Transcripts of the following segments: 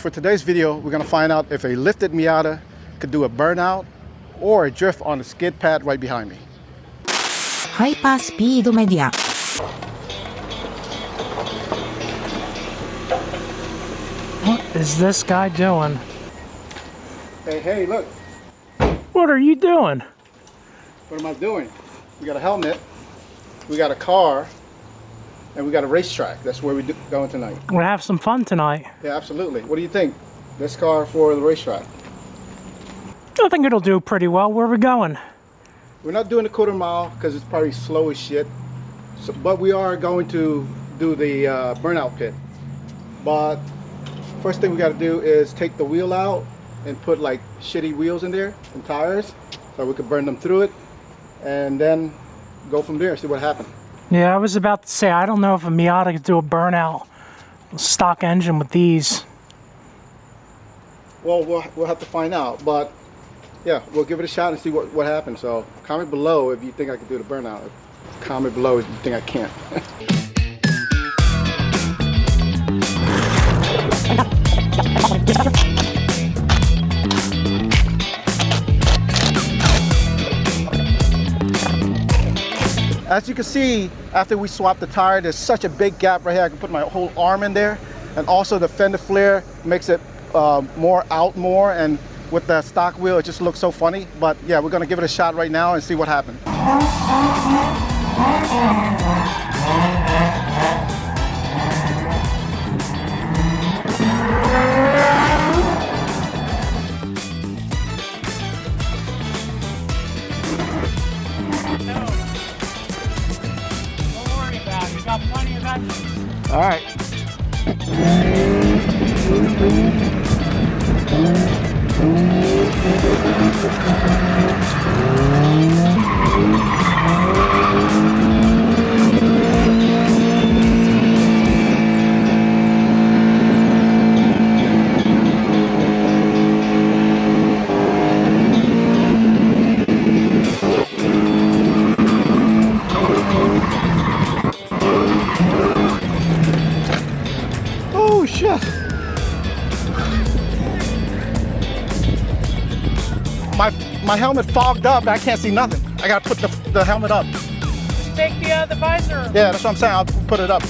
for today's video, we're gonna find out if a lifted Miata could do a burnout or a drift on the skid pad right behind me. ハイパースピードメディア What is this guy doing? Hey, look. What are you doing? What am I doing? We got a helmet, we got a car, and we got a racetrack. That's where we're going tonight. We'll have some fun tonight. Yeah, absolutely. What do you think? This car for the racetrack? I think it'll do pretty well. Where are we going? We're not doing the quarter mile because it's probably slow as shit. So, but we are going to do the burnout pit. But first thing we got to do is take the wheel out and put like shitty wheels in there and tires so we could burn them through it and then go from there, see what happens. Yeah, I was about to say, I don't know if a Miata could do a burnout stock engine with these. Well, we'll have to find out, but yeah, we'll give it a shot and see what happens. So comment below if you think I can do the burnout. Comment below if you think I can't. As you can see, after we swap the tire, there's such a big gap right here. I can put my whole arm in there. And also the fender flare makes it more, and with the stock wheel, it just looks so funny. But yeah, we're gonna give it a shot right now and see what happens. All right. Oh shit! My helmet fogged up. I can't see nothing. I gotta put the helmet up. Just take the visor. Yeah, that's what I'm saying. I'll put it up.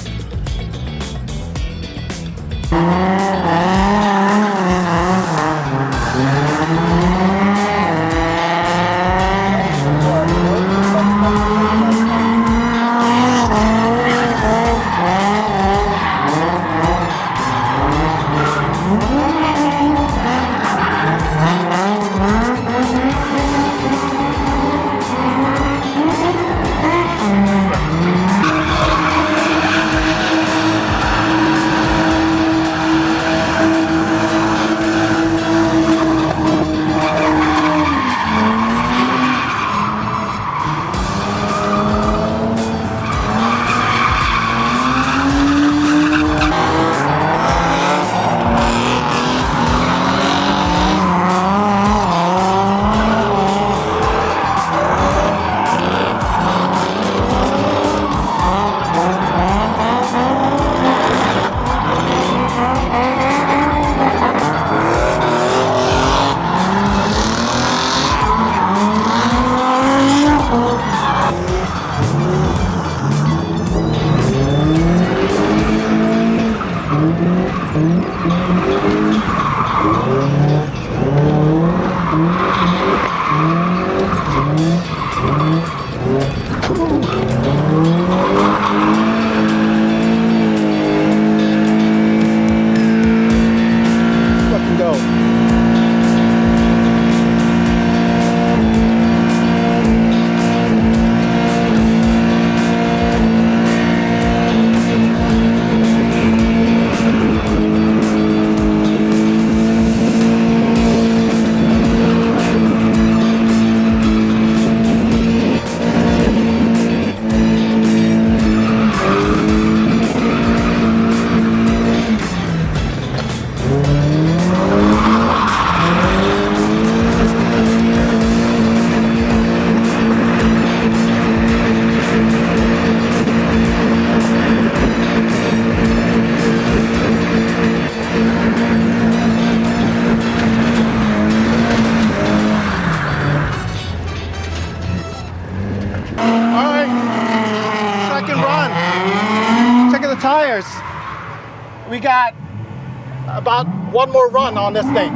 about one more run on this thing.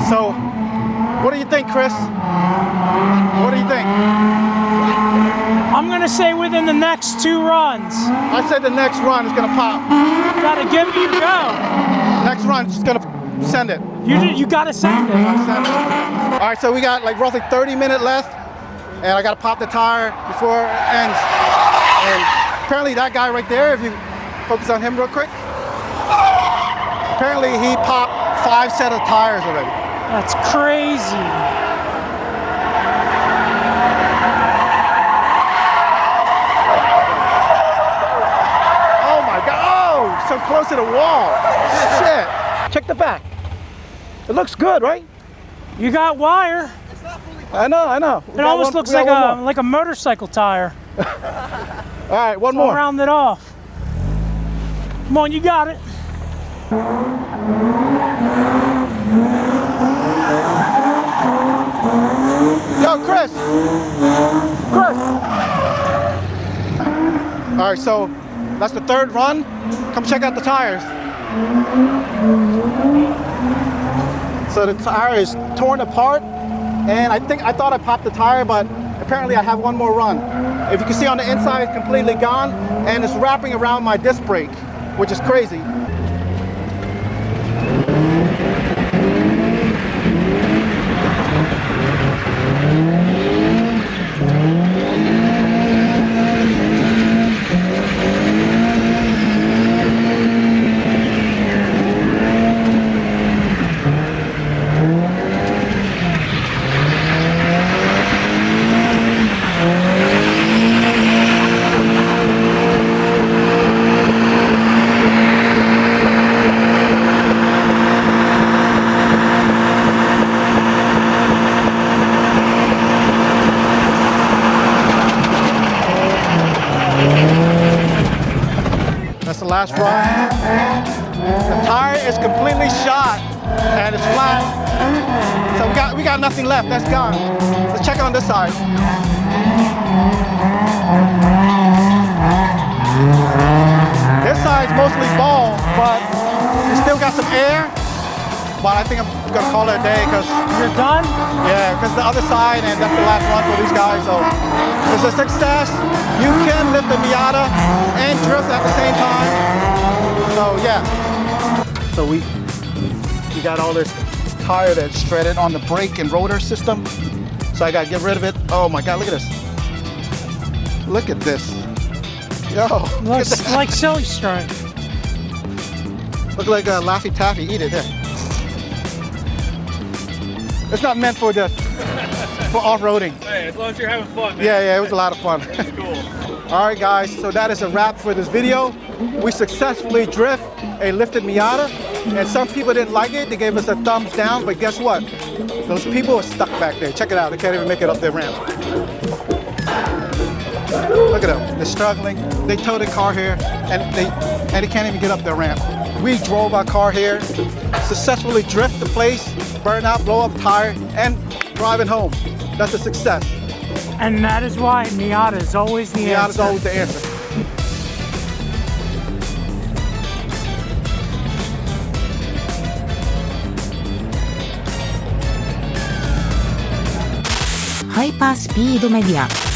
So, what do you think, Chris? What do you think? I'm gonna say within the next 2 runs. I said the next run is gonna pop. You gotta give it your go. Next run is gonna send it. You gotta send it. All right, so we got like roughly 30 minutes left, and I gotta pop the tire before it ends. And apparently that guy right there, if you focus on him real quick, apparently he popped 5 sets of tires already. That's crazy. Oh my God, oh, so close to the wall. Shit. Check the back. It looks good, right? You got wire. I know. It almost looks like a motorcycle tire. All right, one I'll more. round it off. Come on, you got it. Yo, Chris. All right, so that's the 3rd run. Come check out the tires. So the tire is torn apart, and I thought I popped the tire, but apparently I have one more run. If you can see on the inside, it's completely gone, and it's wrapping around my disc brake, which is crazy. That's the last run. The tire is completely shot and it's flat. So we got nothing left. That's gone. Let's check on this side. This side's mostly ball, but we still got some air. But I think I'm gonna call it a day because You're done? yeah, because the other side, and that's the last run for these guys. So it's a success. You can lift the Miata and drift at the same time. So yeah. So we got all this tire that's shredded on the brake and rotor system. So I gotta get rid of it. Oh my God, look at this. Look at this. Yo, look at Looks that. like silly string. Look like a Laffy Taffy. Eat it. Yeah. It's not meant for this. For off-roading. Hey, as long as you're having fun, man. Yeah, it was a lot of fun. That's cool. All right, guys, so that is a wrap for this video. We successfully drift a lifted Miata, and some people didn't like it. They gave us a thumbs down, but guess what? Those people are stuck back there. Check it out. They can't even make it up their ramp. Look at them. They're struggling. They towed a car here, and they can't even get up their ramp. We drove our car here, successfully drift the place, burn out, blow up tire, and driving home. That's a success. And that is why Miata is always the Miata's answer. always the answer.ハイパースピードメディア